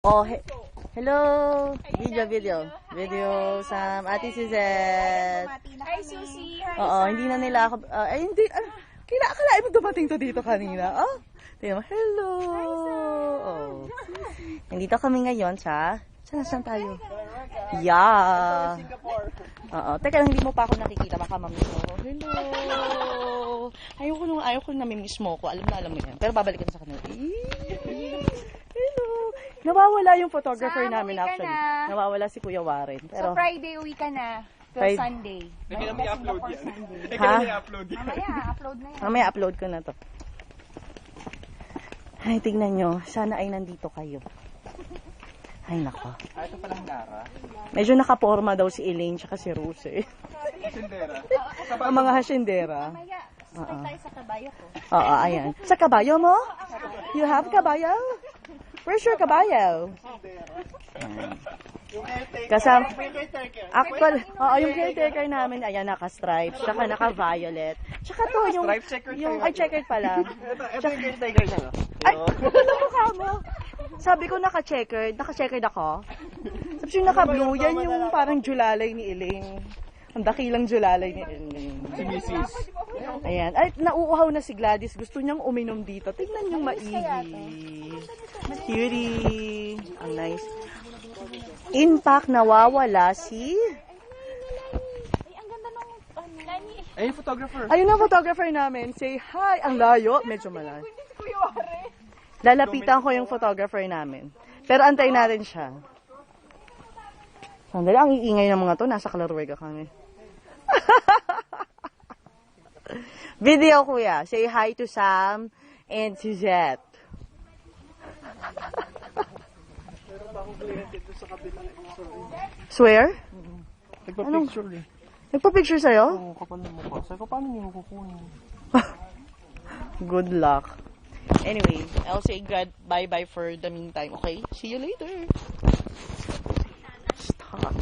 Oh, hello. Video sa Ate Suzette. Hi, Susie. Hi, Oo, hindi na nila ako, hindi, akalain mo dumating to dito kanina. Oh, tingnan mo, hello. Oh. Nandito kami ngayon sa, saan tayo? Yeah. Oo, teka lang, hindi mo pa ako nakikita, baka mamiss mo. Hello. Ayoko nung namimiss mo ko, alam mo yan. Pero babalik ko sa kanila. Hello. Nawawala yung photographer namin actually. Nawawala si Kuya Warren. Pero, So, Friday, uwi ka na. Till Sunday. Kaya may upload yan. Ha? upload yan. Mamaya, upload na yan. mamaya upload ko na to. Ay, tingnan nyo. Sana ay nandito kayo. Ay, nako. Ito palang Lara. Medyo nakaporma daw si Elaine tsaka si Rose eh. Sindera. Ang mga hasyendera. Mamaya, start tayo sa kabayo ko. Oo, ayan. Sa kabayo mo? You have kabayo? Where's your kabayo? Kasam actual, yung caretaker namin, ayan, naka-stripes, tsaka naka-violet. Tsaka to, yung, checkered pala. Ito yung caretaker niya. Ay, ano mukha mo? Sabi ko naka-checkered ako. Sabi ko naka-blue, yan yung parang julalay ni Elaine. Ang dakilang julalay ni Elaine. Si Mrs. Ayan. Ay, nauuhaw na si Gladys. Gusto niyang uminom dito. Tingnan yung maigi. Cutie. Ang nice. Impact, nawawala si... Ang ganda nung Lani. Ay, photographer. Ayun ang photographer namin. Say hi. Ang layo. Medyo malayo. Lalapitan ko yung photographer namin. Pero antayin natin siya. Sandali, ang iingay ng mga to. Nasa Claruega kami. Video, kuya. Say hi to Sam and Suzette. Swear? Nagpa-picture eh. Nagpa-picture sa'yo? Oo, kapal na mukha. Sabi ko, paano niyo kukunin? Good luck. Anyway, I'll say bye-bye for the meantime. Okay? See you later. Stop.